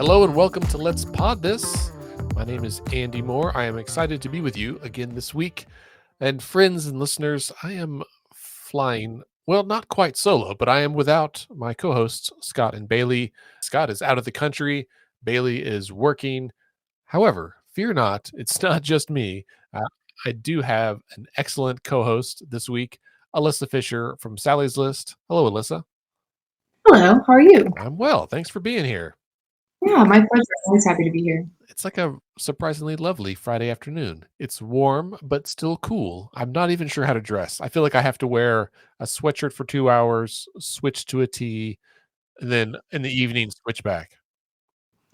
Hello and welcome to Let's Pod This. My name is Andy Moore. I am excited to be with you again this week. And friends and listeners, I am flying, well, not quite solo, but I am without my co hosts, Scott and Bailey. Scott is out of the country, Bailey is working. However, fear not, it's not just me. Uh, I do have an excellent co host this week, Alyssa Fisher from Sally's List. Hello, Alyssa. Hello, how are you? I'm well. Thanks for being here. Yeah, my pleasure. Always happy to be here. It's like a surprisingly lovely Friday afternoon. It's warm, but still cool. I'm not even sure how to dress. I feel like I have to wear a sweatshirt for 2 hours, switch to a tee, and then in the evening switch back.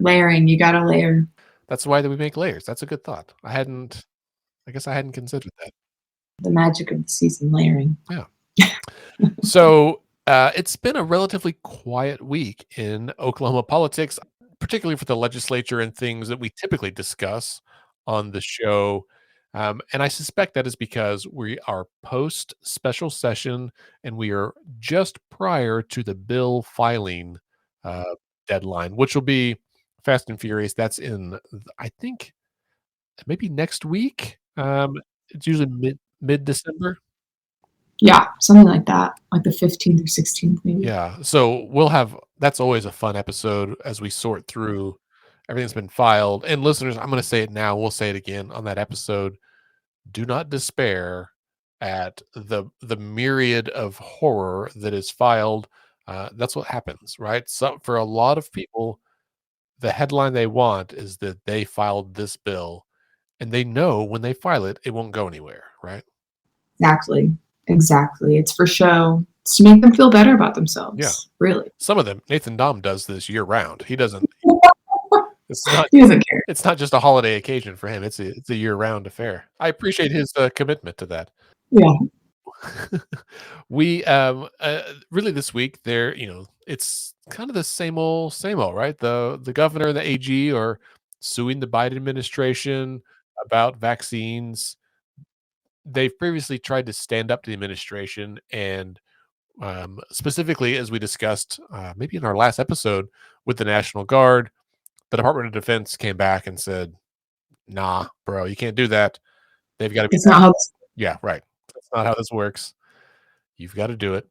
Layering, you gotta layer. That's why that we make layers. That's a good thought. I guess I hadn't considered that. The magic of the season, layering. Yeah. So it's been a relatively quiet week in Oklahoma politics, particularly for the legislature and things that we typically discuss on the show. And I suspect that is because we are post special session and we are just prior to the bill filing uh, deadline, which will be fast and furious. That's I think, maybe next week. It's usually mid December. Yeah, something like that. Like the 15th or 16th, maybe. Yeah. So that's always a fun episode as we sort through everything's been filed. And listeners, I'm going to say it now. We'll say it again on that episode. Do not despair at the myriad of horror that is filed. That's what happens, right? So for a lot of people, the headline they want is that they filed this bill and they know when they file it, it won't go anywhere, right? Exactly. Exactly. It's for show. It's to make them feel better about Yeah. themselves. Really. Some of them, Nathan Dom does this year round. He doesn't. He doesn't care. It's not just a holiday occasion for him. It's a year-round affair. I appreciate his commitment to that. Yeah. We really this week it's kind of the same old, right? The governor and the AG are suing the Biden administration about vaccines. They've previously tried to stand up to the administration and specifically, as we discussed maybe in our last episode with the National Guard, the Department of Defense came back and said, "Nah, bro, you can't do that. They've got to be." It's not how Yeah, right. That's not how this works. You've got to do it.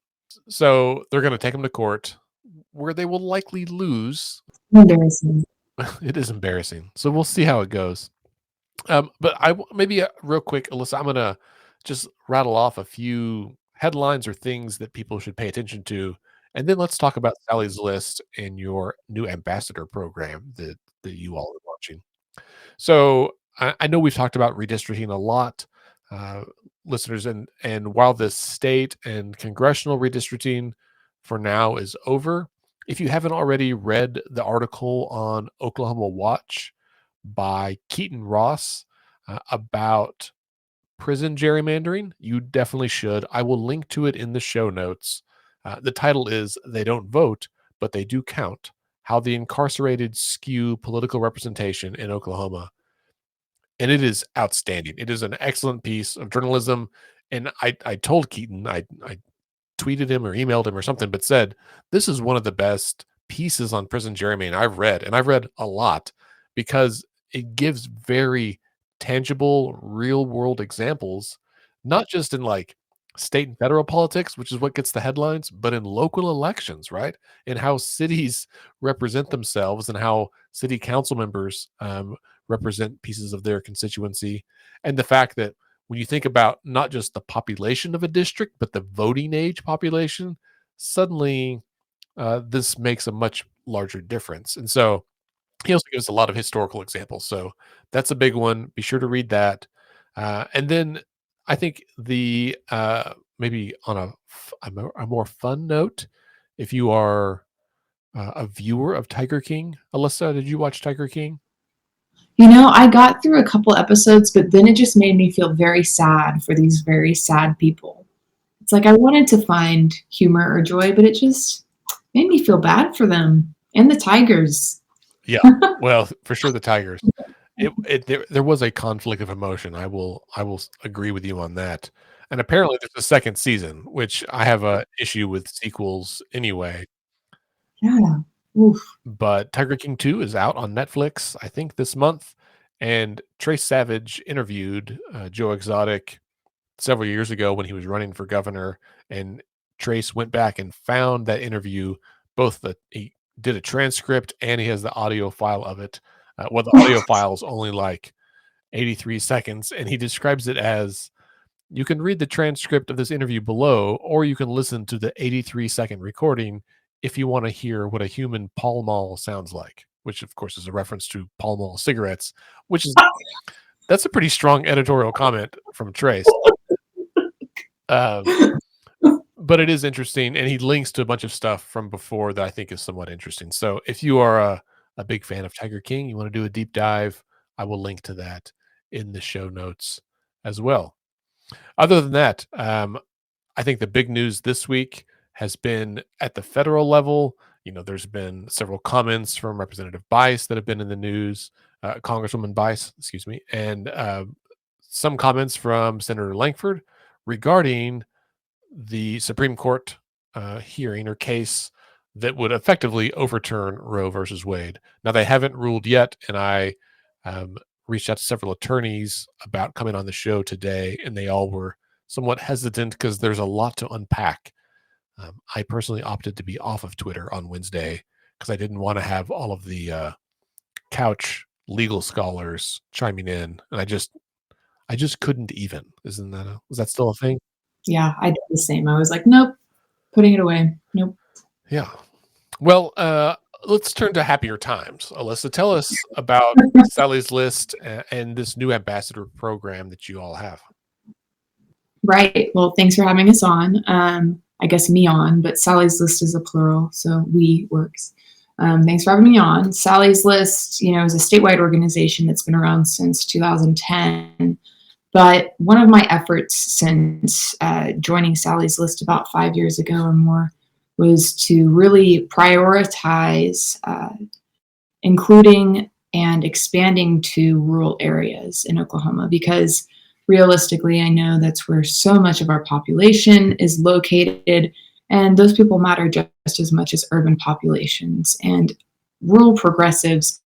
So they're going to take them to court, where they will likely lose. embarrassing. It is embarrassing. So we'll see how it goes. But maybe real quick, Alyssa, I'm going to just rattle off a few headlines or things that people should pay attention to, and then let's talk about Sally's List and your new ambassador program that you all are launching. So I know we've talked about redistricting a lot, uh, listeners, and while the state and congressional redistricting for now is over, if you haven't already read the article on Oklahoma Watch by Keaton Ross about prison gerrymandering, you definitely should. I will link to it in the show notes. The title is "They Don't Vote, but They Do Count: How the Incarcerated Skew Political Representation in Oklahoma." And it is outstanding. It is an excellent piece of journalism. And I told Keaton, I tweeted him or emailed him or something, but said, this is one of the best pieces on prison gerrymandering I've read. And I've read a lot because it gives very tangible, real world examples, not just in like state and federal politics, which is what gets the headlines, but in local elections, right? And how cities represent themselves and how city council members represent pieces of their constituency. And the fact that when you think about not just the population of a district, but the voting age population, suddenly this makes a much larger difference. And so he also gives a lot of historical examples. So that's a big one. Be sure to read that. And then I think the maybe on a more fun note, if you are a viewer of Tiger King, Alyssa, did you watch Tiger King? I got through a couple episodes, but then it just made me feel very sad for these very sad people. It's like I wanted to find humor or joy, but it just made me feel bad for them and the tigers. Yeah, well, for sure the Tigers. There was a conflict of emotion. I will agree with you on that. And apparently there's a second season, which I have a issue with sequels anyway. Yeah. Oof. But Tiger King 2 is out on Netflix, I think, this month. And Trace Savage interviewed Joe Exotic several years ago when he was running for governor. And Trace went back and found that interview, he did a transcript and he has the audio file of it. Well, the audio file is only like 83 seconds. And he describes it as, you can read the transcript of this interview below, or you can listen to the 83-second recording if you want to hear what a human Pall Mall sounds like, which of course is a reference to Pall Mall cigarettes, which is that's a pretty strong editorial comment from Trace. Um, but it is interesting, and he links to a bunch of stuff from before that I think is somewhat interesting. So if you are a big fan of Tiger King, you want to do a deep dive, I will link to that in the show notes as well. Other than that, I think the big news this week has been at the federal level. There's been several comments from Representative Bice that have been in the news, Congresswoman Bice, excuse me, and some comments from Senator Langford regarding the Supreme Court hearing or case that would effectively overturn Roe versus Wade. Now, they haven't ruled yet, and I reached out to several attorneys about coming on the show today, and they all were somewhat hesitant because there's a lot to unpack. I personally opted to be off of Twitter on Wednesday because I didn't want to have all of the couch legal scholars chiming in, and I just couldn't even. Is that still a thing? Yeah, I did the same. I was like, nope, putting it away. Nope. Yeah. Well, let's turn to happier times. Alyssa, tell us about Sally's List and this new ambassador program that you all have. Right. Well, thanks for having us on. I guess me on, but Sally's List is a plural, so we works. Thanks for having me on. Sally's List, is a statewide organization that's been around since 2010. But one of my efforts since joining Sally's List about 5 years ago or more was to really prioritize including and expanding to rural areas in Oklahoma, because realistically, I know that's where so much of our population is located, and those people matter just as much as urban populations. And rural progressives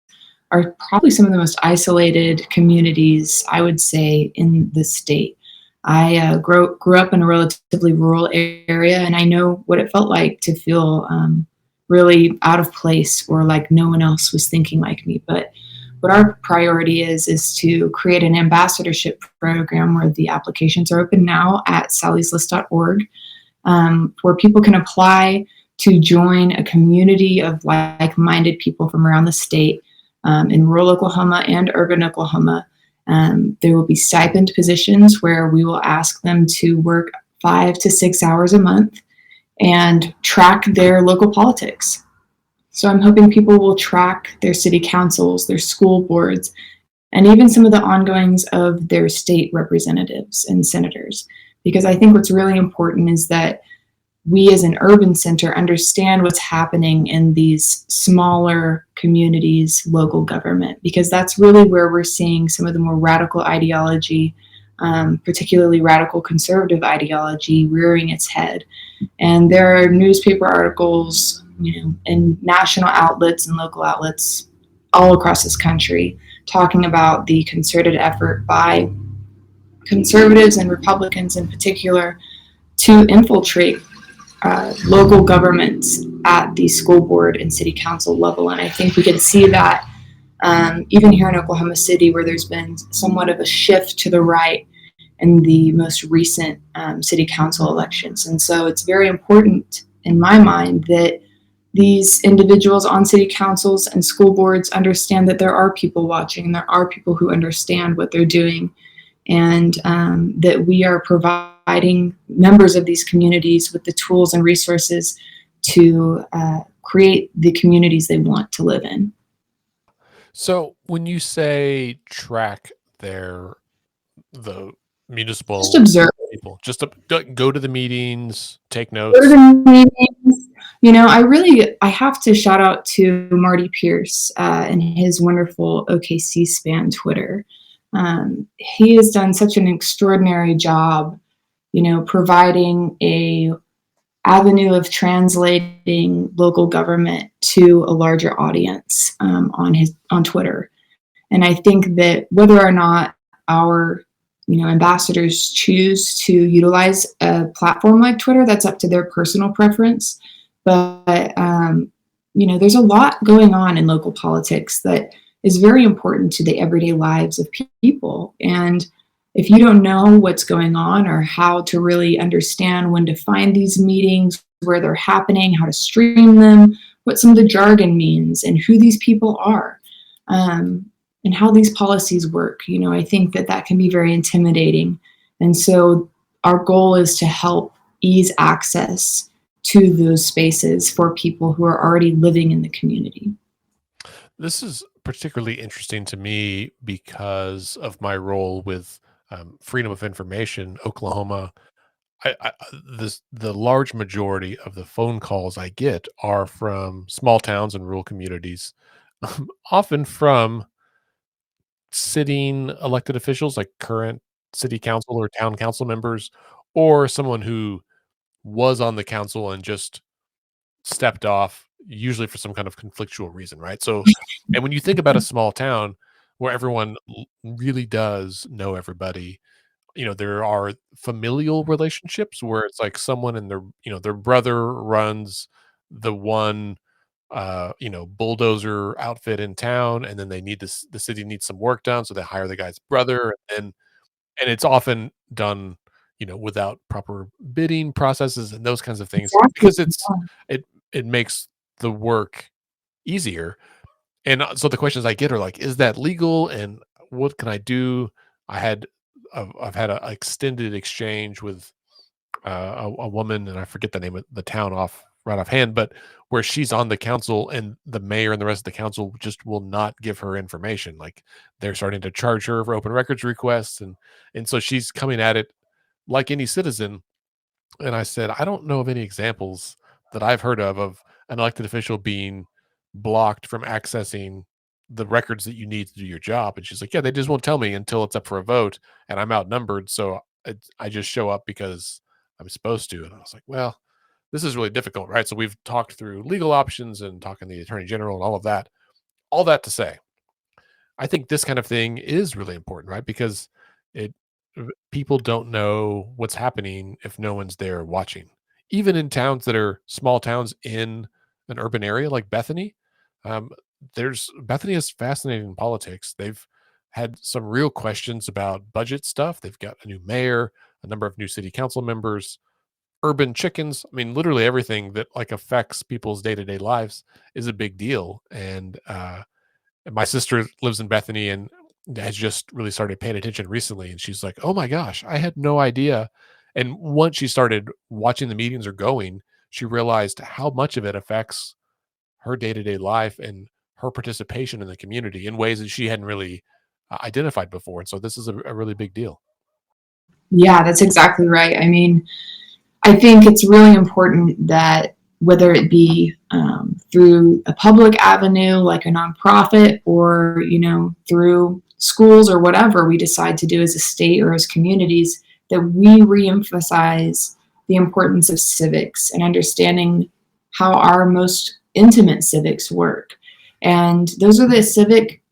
are probably some of the most isolated communities, I would say, in the state. I grew up in a relatively rural area, and I know what it felt like to feel really out of place or like no one else was thinking like me. But what our priority is to create an ambassadorship program where the applications are open now at sallyslist.org, where people can apply to join a community of like-minded people from around the state in rural Oklahoma and urban Oklahoma. There will be stipend positions where we will ask them to work 5 to 6 hours a month and track their local politics. So I'm hoping people will track their city councils, their school boards, and even some of the ongoings of their state representatives and senators. Because I think what's really important is that we as an urban center understand what's happening in these smaller communities, local government, because that's really where we're seeing some of the more radical ideology, particularly radical conservative ideology, rearing its head. And there are newspaper articles, in national outlets and local outlets all across this country talking about the concerted effort by conservatives and Republicans in particular to infiltrate local governments at the school board and city council level. And I think we can see that even here in Oklahoma City, where there's been somewhat of a shift to the right in the most recent city council elections. And so it's very important in my mind that these individuals on city councils and school boards understand that there are people watching and there are people who understand what they're doing, and that we are providing members of these communities with the tools and resources to create the communities they want to live in. So when you say track the municipal Just observe. people, just to go to the meetings, take Go notes. to the meetings. I have to shout out to Marty Pierce and his wonderful OKC Span Twitter. He has done such an extraordinary job, providing a avenue of translating local government to a larger audience on Twitter. And I think that whether or not our ambassadors choose to utilize a platform like Twitter, that's up to their personal preference. But there's a lot going on in local politics that is very important to the everyday lives of people. And if you don't know what's going on or how to really understand when to find these meetings, where they're happening, how to stream them, what some of the jargon means, and who these people are, and how these policies work, I think that can be very intimidating. And so our goal is to help ease access to those spaces for people who are already living in the community. This is particularly interesting to me because of my role with Freedom of Information, Oklahoma. The large majority of the phone calls I get are from small towns and rural communities, often from sitting elected officials, like current city council or town council members, or someone who was on the council and just stepped off, usually for some kind of conflictual reason, right? So, and when you think about a small town where everyone really does know everybody, there are familial relationships where it's like someone and their brother runs the one bulldozer outfit in town, and then the city needs some work done, so they hire the guy's brother, and it's often done, without proper bidding processes and those kinds of things Exactly. because it makes the work easier. And so the questions I get are like, is that legal? And what can I do? I had I've had an extended exchange with a woman, and I forget the name of the town right offhand, but where she's on the council, and the mayor and the rest of the council just will not give her information. Like they're starting to charge her for open records requests, and so she's coming at it like any citizen. And I said, I don't know of any examples that I've heard of an elected official being blocked from accessing the records that you need to do your job. And she's like, yeah, they just won't tell me until it's up for a vote, and I'm outnumbered. So I just show up because I'm supposed to. And I was like, well, this is really difficult, right? So we've talked through legal options and talking to the attorney general and all of that. All that to say, I think this kind of thing is really important, right? Because it people don't know what's happening if no one's there watching. Even in towns that are small towns in an urban area like Bethany, um, there's Bethany is fascinating in politics. They've had some real questions about budget stuff. They've got a new mayor, a number of new city council members, urban chickens. I mean, literally everything that like affects people's day to day lives is a big deal. And my sister lives in Bethany and has just really started paying attention recently. And she's like, oh my gosh, I had no idea. And once she started watching the meetings or going, she realized how much of it affects her day to day life and her participation in the community in ways that she hadn't really identified before. And so this is a really big deal. Yeah, that's exactly right. I mean, I think it's really important that whether it be through a public avenue like a nonprofit or through schools or whatever we decide to do as a state or as communities, that we reemphasize the importance of civics and understanding how our most intimate civics work. And those are the civic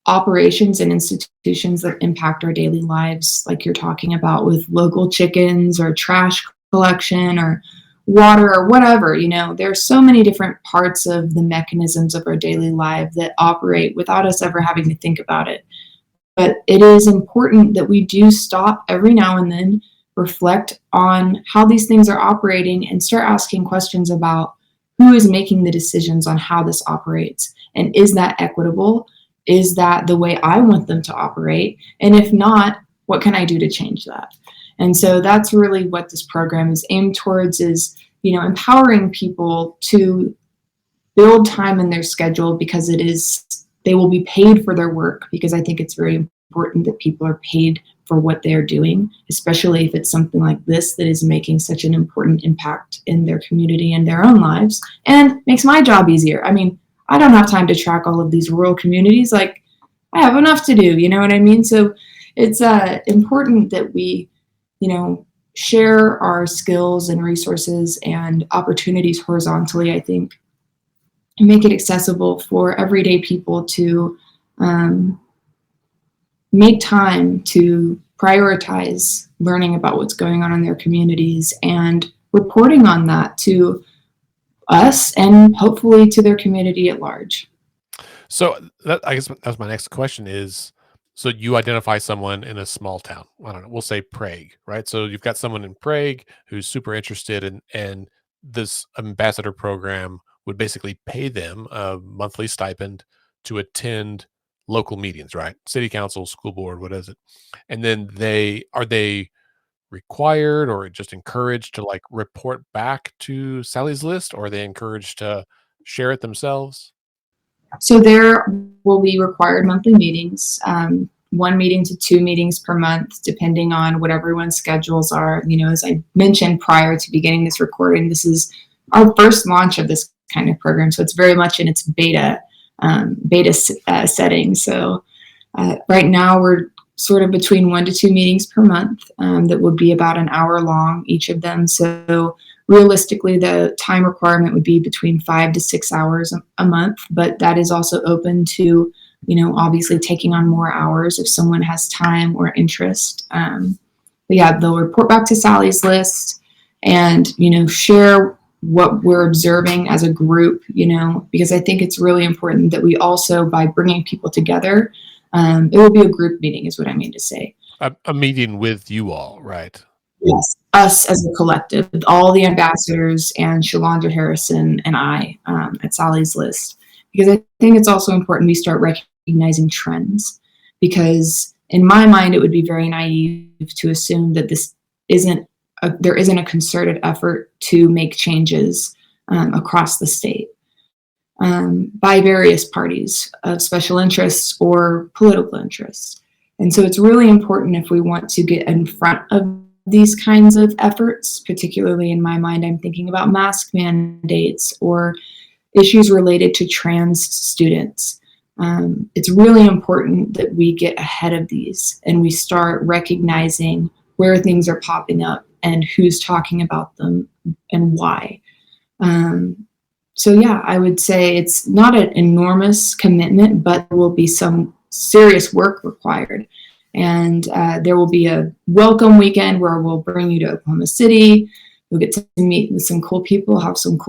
operations and institutions that impact our daily lives, like you're talking about with local chickens or trash collection or water or whatever. There are so many different parts of the mechanisms of our daily life that operate without us ever having to think about it. But it is important that we do stop every now and then, reflect on how these things are operating, and start asking questions about who is making the decisions on how this operates. And is that equitable? Is that the way I want them to operate? And if not, what can I do to change that? And so that's really what this program is aimed towards, is empowering people to build time in their schedule, because they will be paid for their work, because I think it's very important that people are paid for what they're doing, especially if it's something like this that is making such an important impact in their community and their own lives, and makes my job easier. I mean, I don't have time to track all of these rural communities. Like, I have enough to do, you know what I mean? So it's important that we, share our skills and resources and opportunities horizontally, I think, and make it accessible for everyday people to um, make time to prioritize learning about what's going on in their communities and reporting on that to us and hopefully to their community at large. So that, I guess that's my next question is, so you identify someone in a small town. I don't know. We'll say Prague, right? So you've got someone in Prague who's super interested in, and this ambassador program would basically pay them a monthly stipend to attend local meetings, right? City council, school board, what is it? And then they required or just encouraged to like report back to Sally's List, or are they encouraged to share it themselves? So there will be required monthly meetings, 1 meeting to 2 meetings per month, depending on what everyone's schedules are. You know, as I mentioned prior to beginning this recording, this is our first launch of this kind of program, so it's very much in its beta setting. So right now we're sort of between 1 to 2 meetings per month that would be about an hour long, each of them. So realistically, the time requirement would be between 5 to 6 hours a month, but that is also open to, obviously taking on more hours if someone has time or interest. But yeah, they'll report back to Sally's List and, share what we're observing as a group, because I think it's really important that we also, by bringing people together, it will be a group meeting, is what I mean to say. A meeting with you all, right? Yes, us as a collective, all the ambassadors and Shalonda Harrison and I at Sally's List, because I think it's also important we start recognizing trends. Because in my mind, it would be very naive to assume that there isn't a concerted effort to make changes across the state by various parties of special interests or political interests. And so it's really important, if we want to get in front of these kinds of efforts, particularly in my mind, I'm thinking about mask mandates or issues related to trans students. It's really important that we get ahead of these and we start recognizing where things are popping up and who's talking about them and why. So yeah, I would say it's not an enormous commitment, but there will be some serious work required. And there will be a welcome weekend where we'll bring you to Oklahoma City. You'll get to meet with some cool people, have some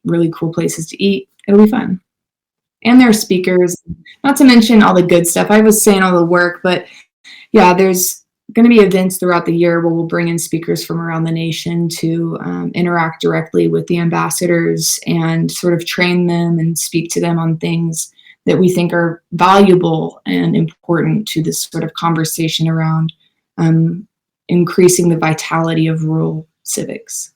really cool places to eat. It'll be fun. And there are speakers, not to mention all the good stuff. I was saying all the work, but yeah, there's going to be events throughout the year where we'll bring in speakers from around the nation to interact directly with the ambassadors and sort of train them and speak to them on things that we think are valuable and important to this sort of conversation around increasing the vitality of rural civics.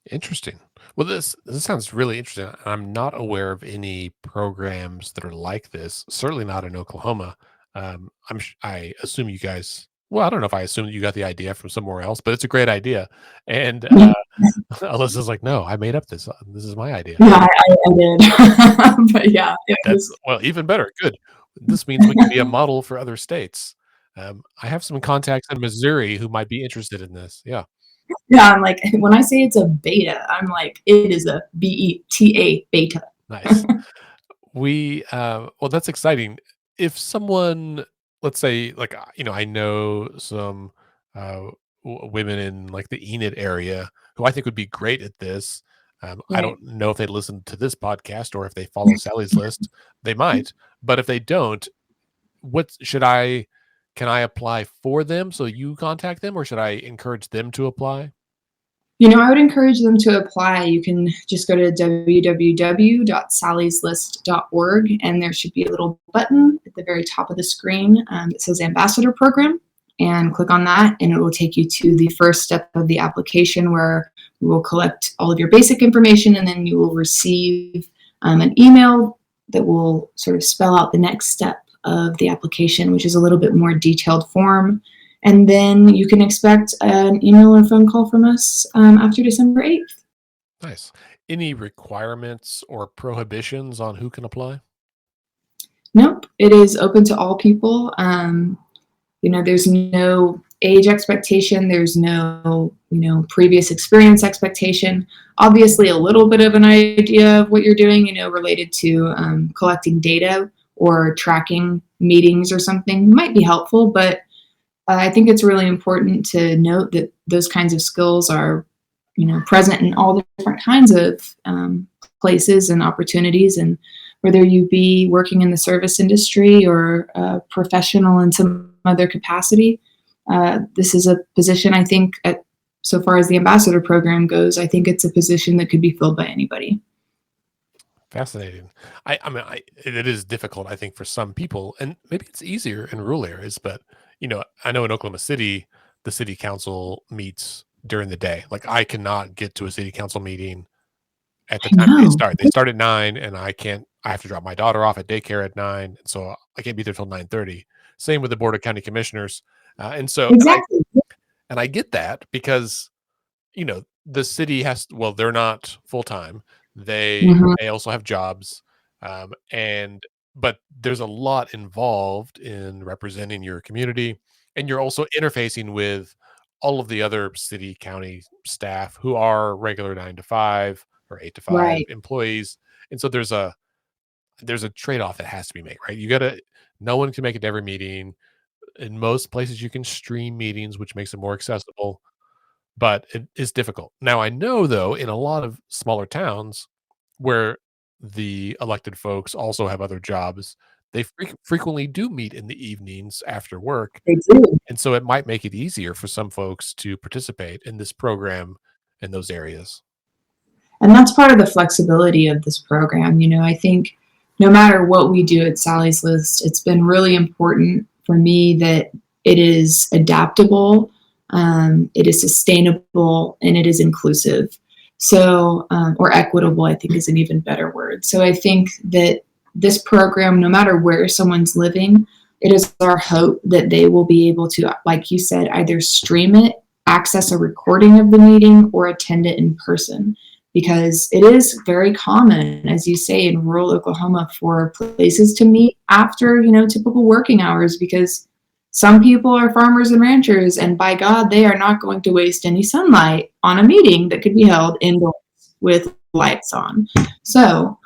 Interesting. Well, this sounds really interesting. I'm not aware of any programs that are like this. Certainly not in Oklahoma. I assume you guys. Well, I don't know if I assume that you got the idea from somewhere else, but it's a great idea. And Alyssa's like, "No, I made up this. This is my idea." Yeah, I did. But yeah, it That's was. well, even better. Good. This means we can be a model for other states. I have some contacts in Missouri who might be interested in this. Yeah. Yeah, I'm like, when I say it's a beta, I'm like, it is a BETA beta. Nice. Well, that's exciting. If someone, let's say, like, I know some uh, women in like the Enid area who I think would be great at this. I Right. don't know if they listen to this podcast or if they follow Sally's List. They might, but if they don't, what should I? Can I apply for them? So you contact them, or should I encourage them to apply? I would encourage them to apply. You can just go to www.sallyslist.org, and there should be a little button at the very top of the screen that says Ambassador Program. And click on that, and it will take you to the first step of the application where we will collect all of your basic information, and then you will receive an email that will sort of spell out the next step of the application, which is a little bit more detailed form. And then you can expect an email or phone call from us after December 8th. Nice. Any requirements or prohibitions on who can apply? Nope, it is open to all people. There's no age expectation. There's no, previous experience expectation. Obviously, a little bit of an idea of what you're doing, related to collecting data or tracking meetings or something might be helpful. But I think it's really important to note that those kinds of skills are, present in all the different kinds of places and opportunities. And whether you be working in the service industry or a professional in some other capacity, this is a position I think, so far as the ambassador program goes, I think it's a position that could be filled by anybody. Fascinating. I mean, it is difficult, I think, for some people, and maybe it's easier in rural areas. But I know in Oklahoma City, the city council meets during the day. Like, I cannot get to a city council meeting at the I time they know. start. They start at 9, and I can't. I have to drop my daughter off at daycare at 9, and so I can't be there till 9:30. Same with the board of county commissioners, and so Exactly. and I get that because the city well, they're not full time. Mhm. They also have jobs, and but there's a lot involved in representing your community, and you're also interfacing with all of the other city, county staff who are regular 9 to 5 or 8 to 5 Right. employees, and so there's a trade-off that has to be made, right? You gotta No one can make it to every meeting. In most places, you can stream meetings, which makes it more accessible, but it is difficult. Now, I know, though, in a lot of smaller towns where the elected folks also have other jobs, they frequently do meet in the evenings after work, They do. and so it might make it easier for some folks to participate in this program in those areas. And that's part of the flexibility of this program. I think no matter what we do at Sally's List, it's been really important for me that it is adaptable, it is sustainable, and it is inclusive. So, or equitable, I think is an even better word. So I think that this program, no matter where someone's living, it is our hope that they will be able to, like you said, either stream it, access a recording of the meeting, or attend it in person, because it is very common, as you say, in rural Oklahoma for places to meet after, typical working hours, because some people are farmers and ranchers, and by God, they are not going to waste any sunlight on a meeting that could be held indoors with lights on. So,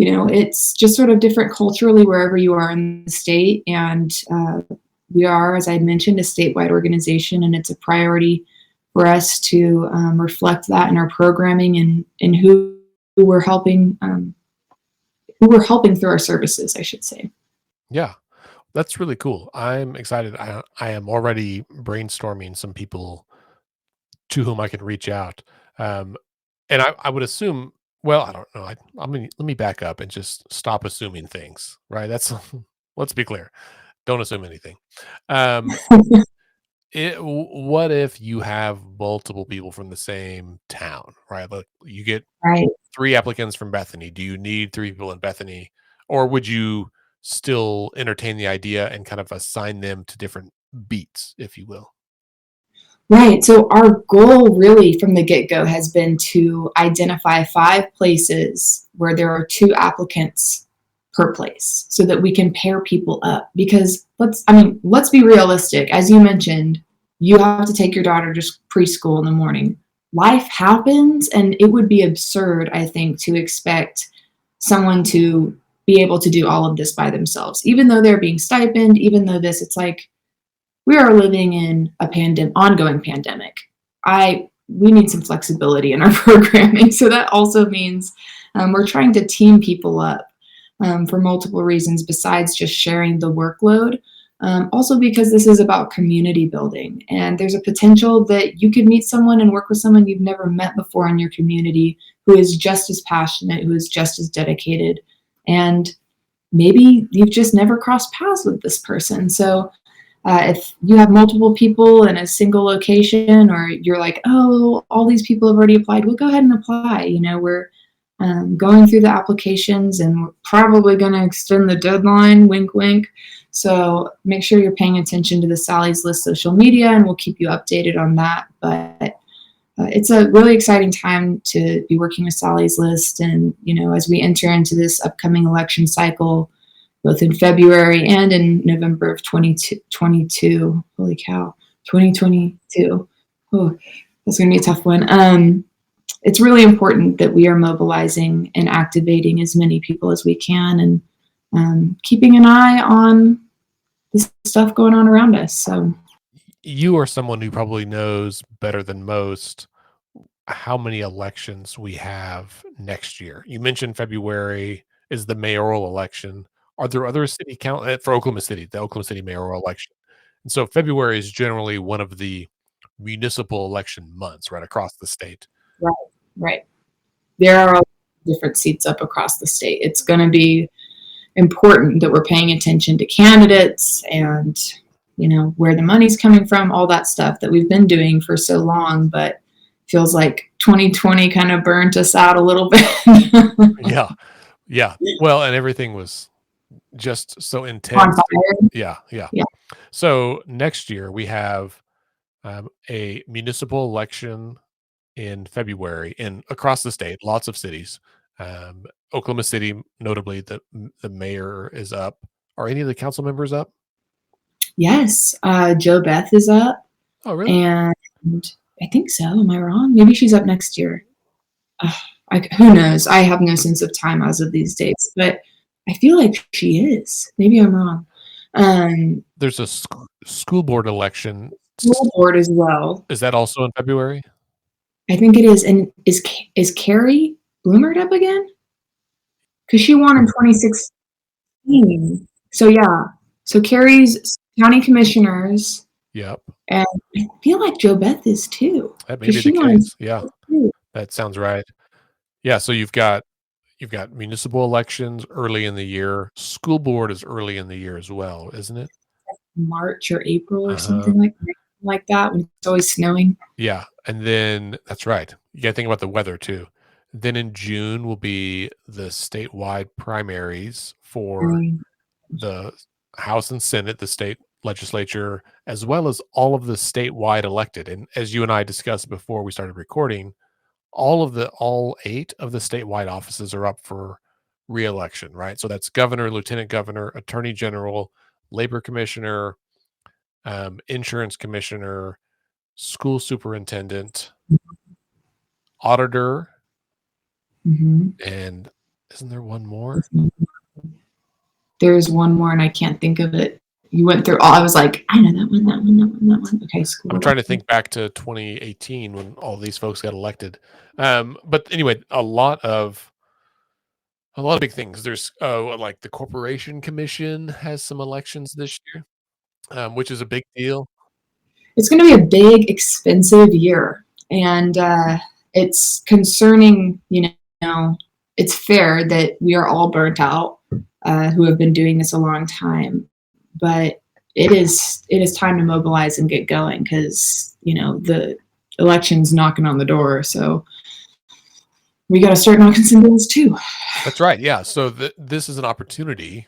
it's just sort of different culturally wherever you are in the state. And we are, as I mentioned, a statewide organization, and it's a priority for us to reflect that in our programming and who we're helping, through our services, I should say. Yeah, that's really cool. I'm excited. I am already brainstorming some people to whom I can reach out. Um, and I would assume, well, I don't know. I mean, let me back up and just stop assuming things, right? That's let's be clear. Don't assume anything. Um, what if you have multiple people from the same town, right? Like, you get Right. 3 applicants from Bethany. Do you need 3 people in Bethany, or would you still entertain the idea and kind of assign them to different beats, if you will? Right. So our goal really from the get-go has been to identify 5 places where there are 2 applicants per place so that we can pair people up. Because let's be realistic. As you mentioned, you have to take your daughter to preschool in the morning. Life happens, and it would be absurd, I think, to expect someone to be able to do all of this by themselves. Even though they're being stipend, even though it's like we are living in a ongoing pandemic. We need some flexibility in our programming. So that also means we're trying to team people up for multiple reasons besides just sharing the workload. Also because this is about community building, and there's a potential that you could meet someone and work with someone you've never met before in your community who is just as passionate, who is just as dedicated, and maybe you've just never crossed paths with this person. So if you have multiple people in a single location, or you're like, oh, all these people have already applied, well, go ahead and apply. We're going through the applications, and we're probably going to extend the deadline, wink, wink. So make sure you're paying attention to the Sally's List social media, and we'll keep you updated on that. But it's a really exciting time to be working with Sally's List. And, as we enter into this upcoming election cycle, both in February and in November of 2022. Holy cow, 2022. Oh, that's going to be a tough one. It's really important that we are mobilizing and activating as many people as we can, and keeping an eye on this stuff going on around us. So, You are someone who probably knows better than most how many elections we have next year. You mentioned February is the mayoral election. Are there other city count for Oklahoma City, the Oklahoma City mayoral election? And so February is generally one of the municipal election months right across the state. right, right. There are different seats up across the state. It's going to be important that we're paying attention to candidates and, where the money's coming from, all that stuff that we've been doing for so long, but feels like 2020 kind of burnt us out a little bit. Yeah. Yeah. Well, and everything was just so On intense. fire. Yeah. Yeah. Yeah. So next year we have a municipal election in February in across the state, lots of cities. Oklahoma City, notably, the mayor is up. Are any of the council members up? Yes. Joe Beth is up, Oh, really? and I think so. Am I wrong? Maybe she's up next year. Ugh, who knows? I have no sense of time as of these days, but I feel like she is. Maybe I'm wrong. There's a school board election. School board as well. Is that also in February? I think it is. And is Carrie Bloomert up again? Because she won in 2016. So yeah. So Carrie's county commissioners, Yep. and I feel like Joe Beth is too. That may Because be she the won in case. Yeah, 2022. that sounds right. Yeah, so you've got municipal elections early in the year. School board is early in the year as well, isn't it? March or April or Uh-huh. something like that when it's always snowing. Yeah, and then that's right. You got to think about the weather too. Then in June will be the statewide primaries for Um, the House and Senate, the state legislature, as well as all of the statewide elected. And as you and I discussed before we started recording, all 8 of the statewide offices are up for reelection, right? So that's governor, lieutenant governor, attorney general, labor commissioner, insurance commissioner, school superintendent, auditor, mhm. and isn't there one more? There's one more, and I can't think of it. You went through all. I was like, I know that one, that one, that one, that one. Okay, school I'm trying to election. think back to 2018 when all these folks got elected. But anyway, a lot of big things. There's like the Corporation Commission has some elections this year, which is a big deal. It's going to be a big, expensive year, and it's concerning. It's fair that we are all burnt out, who have been doing this a long time, but it is time to mobilize and get going because the election's knocking on the door. So we got to start knocking some doors too. That's right. Yeah. So this is an opportunity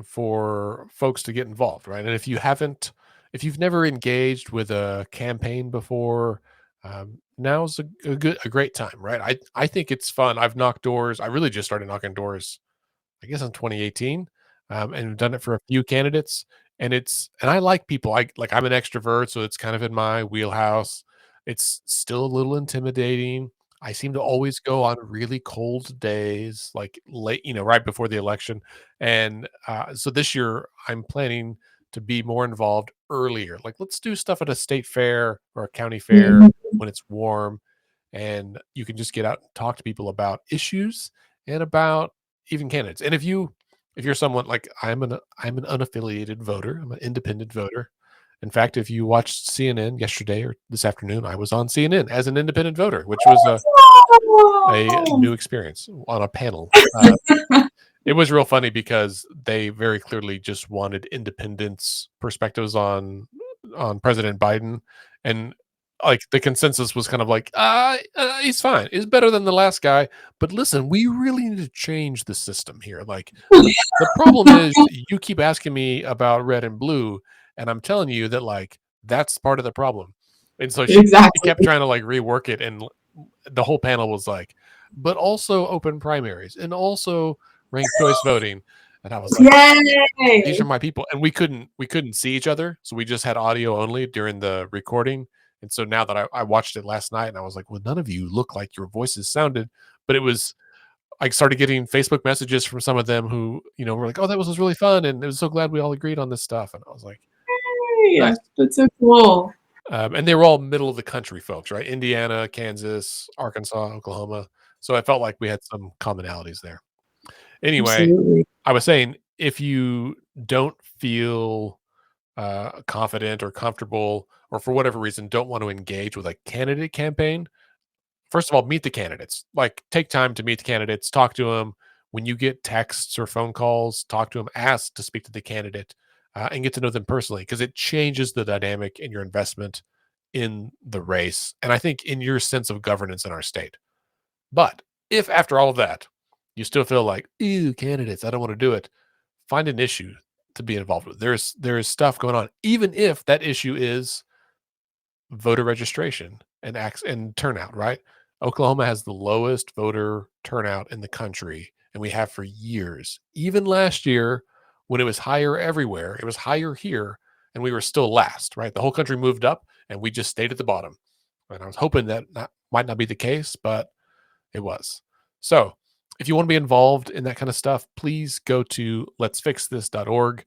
for folks to get involved, right? And if you've never engaged with a campaign before, now's a great time, right? I think it's fun. I've knocked doors. I really just started knocking doors, I guess, in 2018, and I've done it for a few candidates. And I like people. I'm an extrovert, so it's kind of in my wheelhouse. It's still a little intimidating. I seem to always go on really cold days, like late, right before the election. And so this year, I'm planning to be more involved earlier. Like, let's do stuff at a state fair or a county fair Mhm. when it's warm, and you can just get out and talk to people about issues and about even candidates. And if you're someone like I'm an unaffiliated voter, I'm an independent voter. In fact, if you watched CNN yesterday or this afternoon, I was on CNN as an independent voter, which was a new experience on a panel. It was real funny because they very clearly just wanted independents perspectives on President Biden, and like the consensus was kind of like, he's fine, he's better than the last guy, but listen, we really need to change the system here. Like the problem is you keep asking me about red and blue, and I'm telling you that like that's part of the problem. And so she Exactly. kept trying to like rework it, and the whole panel was like, but also open primaries and also ranked choice voting. And I was like, these are Yay! my people. And we couldn't see each other. So we just had audio only during the recording. And so now that I watched it last night and I was like, well, none of you look like your voices sounded, but it was I started getting Facebook messages from some of them who, were like, "Oh, that was really fun, and it was so glad we all agreed on this stuff." And I was like, Yeah, "Nice." that's so cool. And they were all middle of the country folks, right? Indiana, Kansas, Arkansas, Oklahoma. So I felt like we had some commonalities there. Anyway, Absolutely. I was saying if you don't feel confident or comfortable, or for whatever reason don't want to engage with a candidate campaign, first of all, meet the candidates. Like, take time to meet the candidates, talk to them. When you get texts or phone calls, talk to them, ask to speak to the candidate, and get to know them personally because it changes the dynamic in your investment in the race. And I think in your sense of governance in our state. But if after all of that, you still feel like, ew, candidates, I don't want to do it, find an issue to be involved with. There is stuff going on, even if that issue is voter registration and acts and turnout, right? Oklahoma has the lowest voter turnout in the country, and we have for years. Even last year, when it was higher everywhere, it was higher here, and we were still last, right? The whole country moved up, and we just stayed at the bottom. And I was hoping that might not be the case, but it was. So, if you want to be involved in that kind of stuff, please go to letsfixthis.org.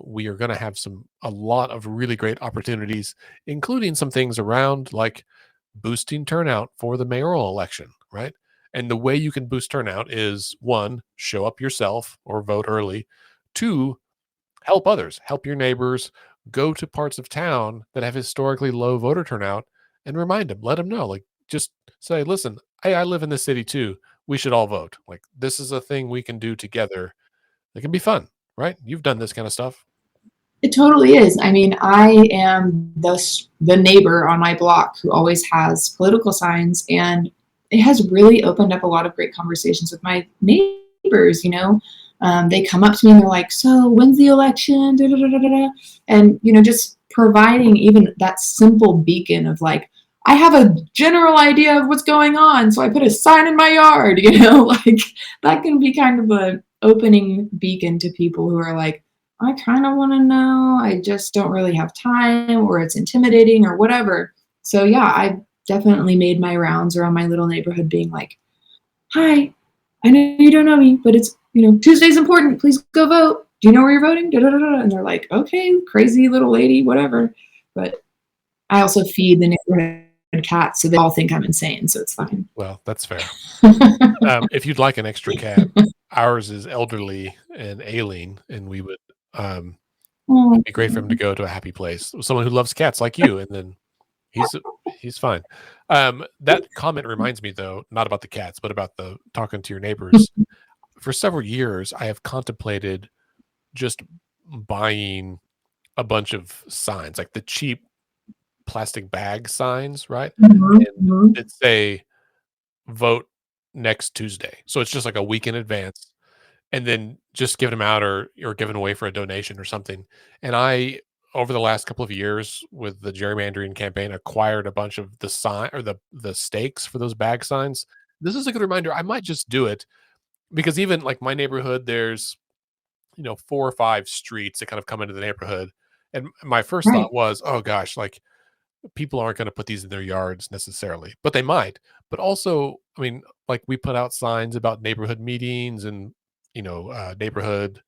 We are going to have a lot of really great opportunities, including some things around like boosting turnout for the mayoral election, right? And the way you can boost turnout is one, show up yourself or vote early. Two, help others, help your neighbors, go to parts of town that have historically low voter turnout and remind them, let them know, like, just say, listen, hey, I live in this city too. We should all vote. Like, this is a thing we can do together. It can be fun, right? You've done this kind of stuff. It totally is. I mean, I am the neighbor on my block who always has political signs, and it has really opened up a lot of great conversations with my neighbors. They come up to me and they're like, "So when's the election?" Da, da, da, da, da. And just providing even that simple beacon of like, I have a general idea of what's going on, so I put a sign in my yard. Like that can be kind of a opening beacon to people who are like, I kind of want to know. I just don't really have time, or it's intimidating, or whatever. So, yeah, I definitely made my rounds around my little neighborhood being like, hi, I know you don't know me, but it's, Tuesday's important. Please go vote. Do you know where you're voting? Da, da, da, da. And they're like, okay, crazy little lady, whatever. But I also feed the neighborhood cats, so they all think I'm insane. So it's fine. Well, that's fair. If you'd like an extra cat, ours is elderly and ailing, and we would Oh, it'd be great for him to go to a happy place. Someone who loves cats like you, and then he's he's fine. That comment reminds me, though, not about the cats, but about the talking to your neighbors. For several years, I have contemplated just buying a bunch of signs, like the cheap plastic bag signs, right? mhm, And mhm. that say vote next Tuesday. So it's just like a week in advance, and then just giving them out or giving away for a donation or something. And I, over the last couple of years with the gerrymandering campaign, acquired a bunch of the sign or the stakes for those bag signs. This is a good reminder. I might just do it because even like my neighborhood, there's 4 or 5 streets that kind of come into the neighborhood. And my first Right. thought was, oh gosh, like people aren't going to put these in their yards necessarily, but they might. But also, I mean, like we put out signs about neighborhood meetings and neighborhood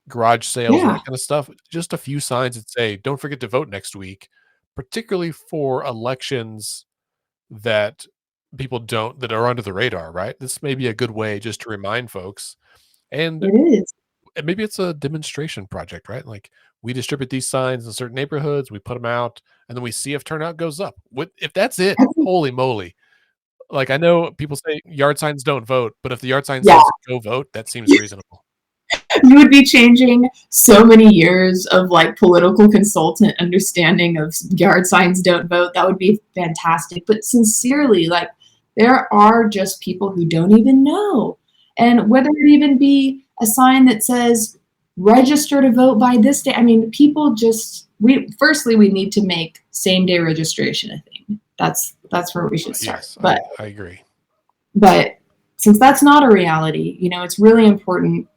garage sales and Yeah, that kind of stuff. Just a few signs that say, "Don't forget to vote next week," particularly for elections that people don't that are under the radar. Right? This may be a good way just to remind folks, and it is. maybe it's a demonstration project, right? Like we distribute these signs in certain neighborhoods, we put them out, and then we see if turnout goes up. What if that's it? I think, Holy moly! Like I know people say yard signs don't vote, but if the yard sign yeah, says go vote, that seems reasonable. you would be changing so many years of like political consultant understanding of yard signs don't vote. That would be fantastic. But sincerely, like there are just people who don't even know. And whether it even be a sign that says register to vote by this day. I mean, people just we need to make same day registration a thing. That's where we should start. Yes, But I agree. but since that's not a reality, it's really important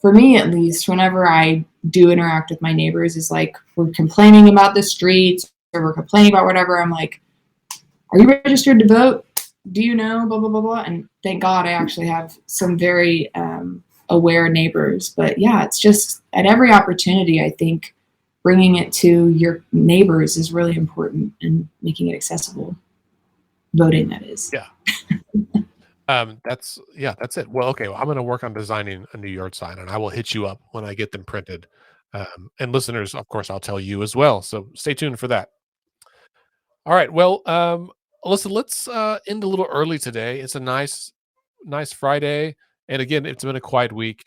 for me at least, whenever I do interact with my neighbors, is like we're complaining about the streets or we're complaining about whatever. I'm like, are you registered to vote? Do you know? Blah, blah, blah, blah. And thank God I actually have some very aware neighbors. But yeah, it's just at every opportunity, I think bringing it to your neighbors is really important and making it accessible. Voting, that is. Yeah. That's it. Well, okay. Well, I'm going to work on designing a new yard sign, and I will hit you up when I get them printed. And listeners, of course, I'll tell you as well. So stay tuned for that. All right. Well, Alyssa, let's end a little early today. It's a nice Friday, and again, it's been a quiet week.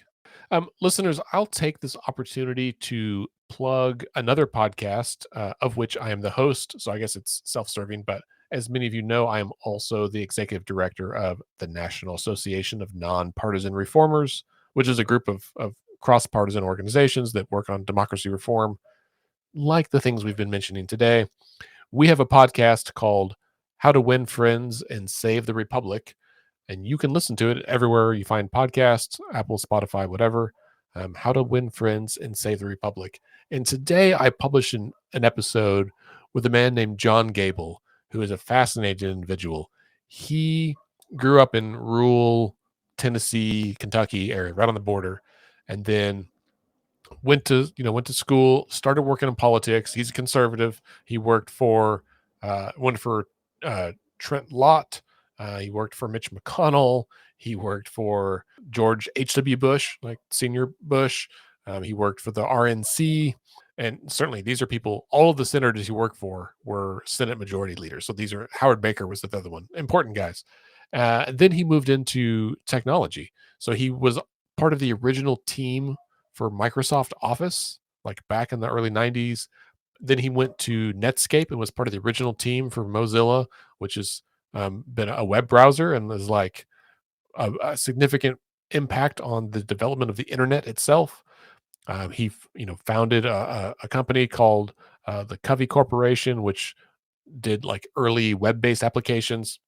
Listeners, I'll take this opportunity to plug another podcast of which I am the host. So I guess it's self-serving, but as many of you know, I am also the executive director of the National Association of Nonpartisan Reformers, which is a group of cross-partisan organizations that work on democracy reform, like the things we've been mentioning today. We have a podcast called How to Win Friends and Save the Republic, and you can listen to it everywhere you find podcasts, Apple, Spotify, whatever. How to Win Friends and Save the Republic. And today I published an episode with a man named John Gable, who is a fascinating individual. He grew up in rural Tennessee, Kentucky area, right on the border, and then went to school, started working in politics. He's a conservative. He worked for went for Trent Lott. He worked for Mitch McConnell. He worked for George H.W. Bush, like Senior Bush. He worked for the RNC. And certainly these are people, all of the senators he worked for were Senate majority leaders. So these are Howard Baker was the other one, important guys. Then he moved into technology. So he was part of the original team for Microsoft Office, like back in the early 90s. Then he went to Netscape and was part of the original team for Mozilla, which has been a web browser and is like a significant impact on the development of the internet itself. He founded a company called the Covey Corporation, which did like early web-based applications.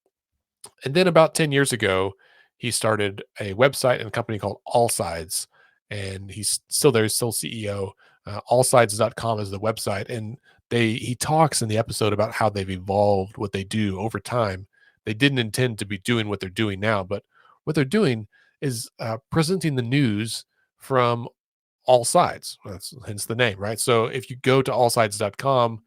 And then about 10 years ago, he started a website and a company called All Sides. And he's still there, he's still CEO. Allsides.com is the website. And he talks in the episode about how they've evolved what they do over time. They didn't intend to be doing what they're doing now, but what they're doing is presenting the news from all sides. That's hence the name, right? So if you go to allsides.com,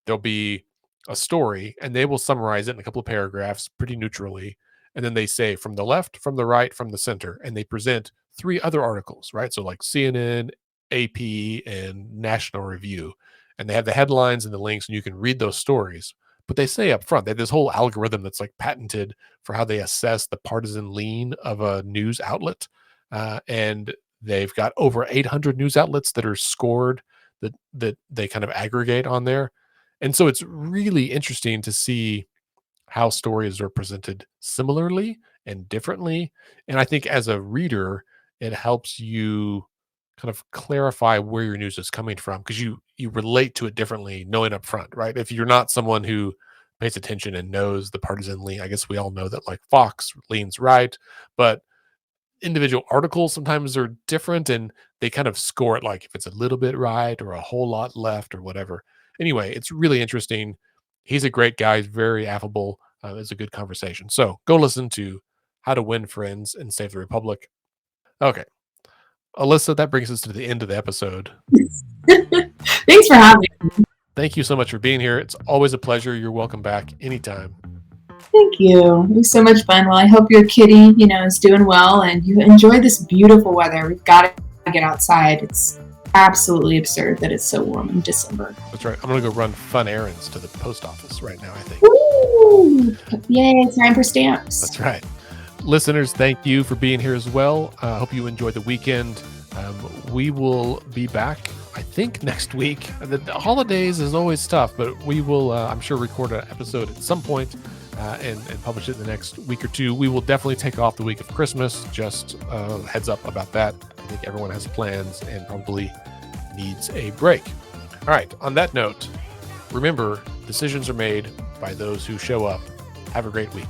there'll be a story and they will summarize it in a couple of paragraphs pretty neutrally. And then they say from the left, from the right, from the center, and they present three other articles, right? So like CNN, AP, and National Review. And they have the headlines and the links, and you can read those stories. But they say up front, they have this whole algorithm that's like patented for how they assess the partisan lean of a news outlet. And they've got over 800 news outlets that are scored that they kind of aggregate on there. And so it's really interesting to see how stories are presented similarly and differently. And I think as a reader, it helps you kind of clarify where your news is coming from because you relate to it differently knowing up front, right? If you're not someone who pays attention and knows the partisan lean, I guess we all know that like Fox leans right, but individual articles sometimes are different and they kind of score it like if it's a little bit right or a whole lot left or whatever. Anyway, it's really interesting. He's a great guy. He's very affable. It's a good conversation. So go listen to How to Win Friends and Save the Republic. Okay. Alyssa, that brings us to the end of the episode. Thanks for having me. Thank you so much for being here. It's always a pleasure. You're welcome back anytime. Thank you. It was so much fun. Well, I hope your kitty, is doing well and you enjoy this beautiful weather. We've got to get outside. It's absolutely absurd that it's so warm in December. That's right. I'm going to go run fun errands to the post office right now, I think. Woo! Yay, it's time for stamps. That's right. Listeners, thank you for being here as well. I hope you enjoyed the weekend. We will be back, I think, next week. The holidays is always tough, but we will, I'm sure, record an episode at some point and publish it in the next week or two. We will definitely take off the week of Christmas. Just heads up about that. I think everyone has plans and probably needs a break. All right. On that note, remember, decisions are made by those who show up. Have a great week.